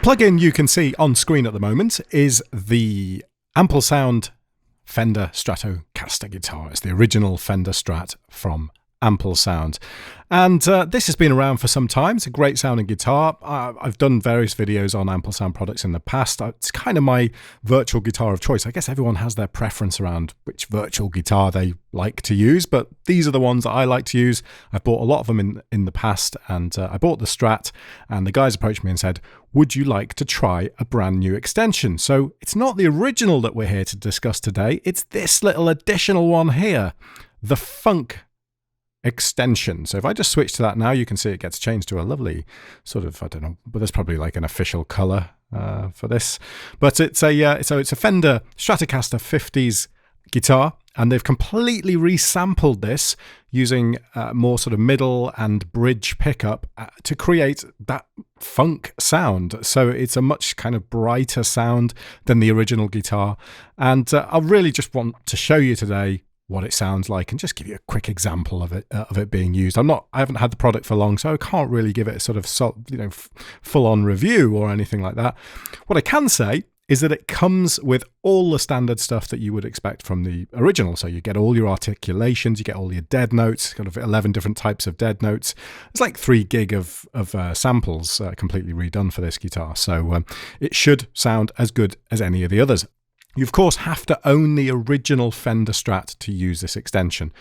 plugin you can see on screen at the moment is the Amplesound Fender Stratocaster guitar. It's the original Fender Strat from Amplesound. And this has been around for some time. It's a great sounding guitar. I've done various videos on Amplesound products in the past. It's kind of my virtual guitar of choice. I guess everyone has their preference around which virtual guitar they like to use, but these are the ones that I like to use. I've bought a lot of them in the past, and I bought the Strat, and the guys approached me and said, would you like to try a brand new extension? So it's not the original that we're here to discuss today. It's this little additional one here, the Funk extension. So if I just switch to that now, you can see it gets changed to a lovely sort of, I don't know, but there's probably like an official color for this. But it's a Fender Stratocaster 50s guitar, and they've completely resampled this using more sort of middle and bridge pickup to create that funk sound. So it's a much kind of brighter sound than the original guitar. And I really just want to show you today what it sounds like and just give you a quick example of it being used. I haven't had the product for long, so I can't really give it a sort of full-on review or anything like that. What I can say is that it comes with all the standard stuff that you would expect from the original. So you get all your articulations, you get all your dead notes, kind of 11 different types of dead notes. It's like 3 gig of samples completely redone for this guitar. So it should sound as good as any of the others. You, of course, have to own the original Fender Strat to use this extension.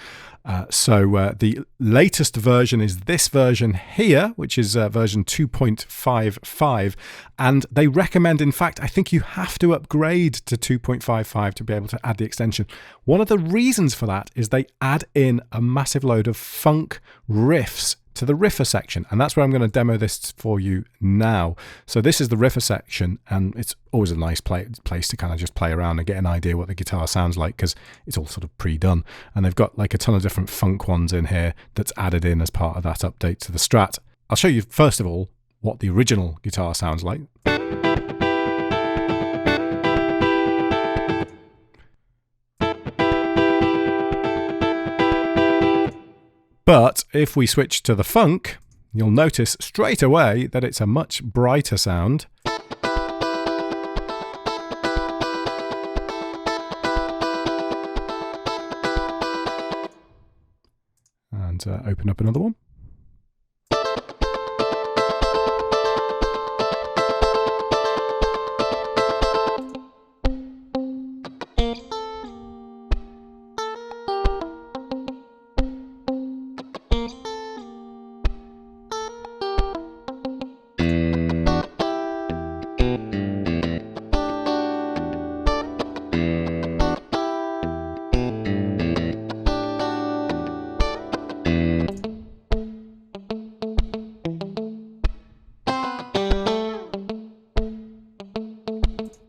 So the latest version is this version here, which is version 2.55. And they recommend, in fact, I think you have to upgrade to 2.55 to be able to add the extension. One of the reasons for that is they add in a massive load of funk riffs to the riffer section, and that's where I'm going to demo this for you now. So this is the riffer section, and it's always a nice place to kind of just play around and get an idea what the guitar sounds like, because it's all sort of pre-done, and they've got like a ton of different funk ones in here that's added in as part of that update to the Strat. I'll show you first of all what the original guitar sounds like. But if we switch to the funk, you'll notice straight away that it's a much brighter sound. And open up another one.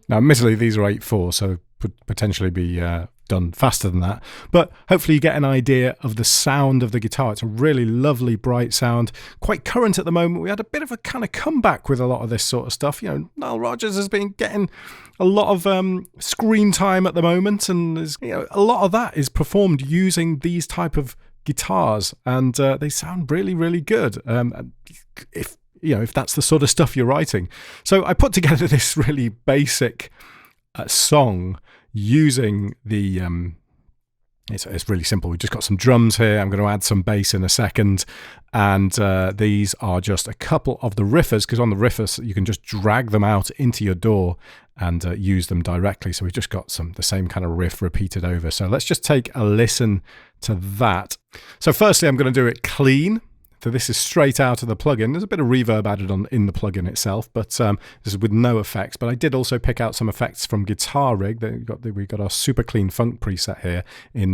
Now, admittedly, these are 8/4, so could potentially be done faster than that. But hopefully you get an idea of the sound of the guitar. It's a really lovely, bright sound. Quite current at the moment. We had a bit of a kind of comeback with a lot of this sort of stuff. You know, Nile Rodgers has been getting a lot of screen time at the moment, and a lot of that is performed using these type of guitars, and they sound really, really good. If that's the sort of stuff you're writing. So I put together this really basic song using the, it's really simple. We've just got some drums here. I'm going to add some bass in a second. And these are just a couple of the riffers, because on the riffers, you can just drag them out into your DAW and use them directly. So we've just got the same kind of riff repeated over. So let's just take a listen to that. So firstly, I'm going to do it clean. So this is straight out of the plugin. There's a bit of reverb added on in the plugin itself, but this is with no effects. But I did also pick out some effects from Guitar Rig. We got our super clean funk preset here in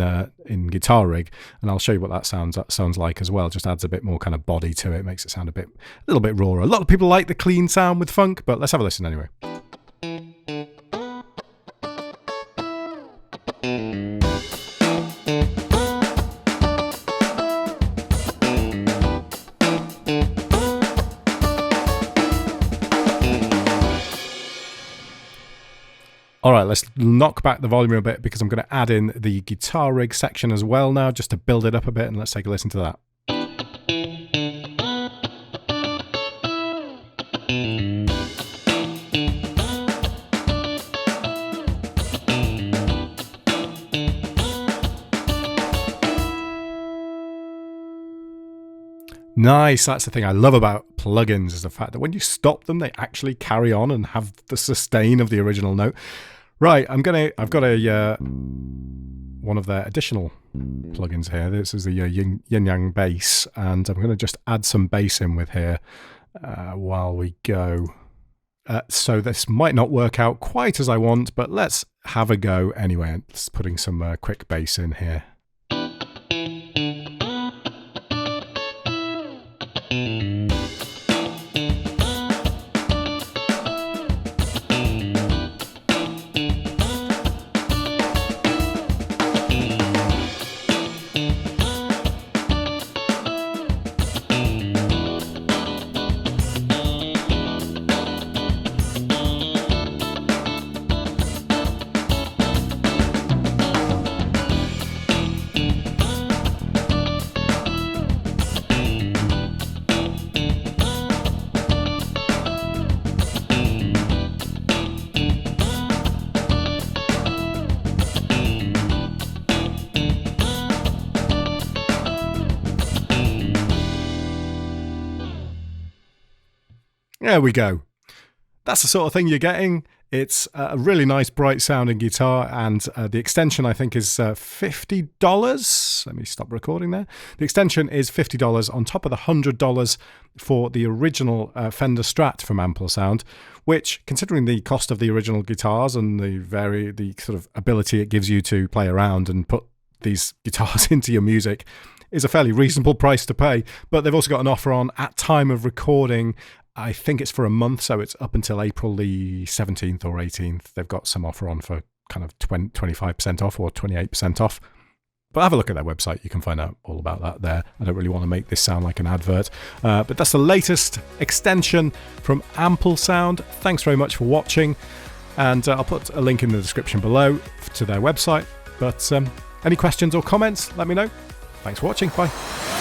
Guitar Rig, and I'll show you what that sounds like as well. Just adds a bit more kind of body to it, makes it sound a little bit rawer. A lot of people like the clean sound with funk, but let's have a listen anyway. All right, let's knock back the volume a bit because I'm going to add in the Guitar Rig section as well now, just to build it up a bit, and let's take a listen to that. Nice. That's the thing I love about plugins, is the fact that when you stop them, they actually carry on and have the sustain of the original note. Right, I've got a one of their additional plugins here. This is the YinYang bass, and I'm going to just add some bass in with here while we go. So this might not work out quite as I want, but let's have a go anyway. Just putting some quick bass in here. There we go. That's the sort of thing you're getting. It's a really nice, bright sounding guitar, and the extension I think is $50. Let me stop recording there. The extension is $50 on top of the $100 for the original Fender Strat from Amplesound, which, considering the cost of the original guitars and the sort of ability it gives you to play around and put these guitars into your music, is a fairly reasonable price to pay. But they've also got an offer on at time of recording. I think it's for a month, so it's up until April the 17th or 18th. They've got some offer on for kind of 25% off or 28% off. But have a look at their website. You can find out all about that there. I don't really want to make this sound like an advert. But that's the latest extension from Amplesound. Thanks very much for watching. And I'll put a link in the description below to their website. But any questions or comments, let me know. Thanks for watching. Bye.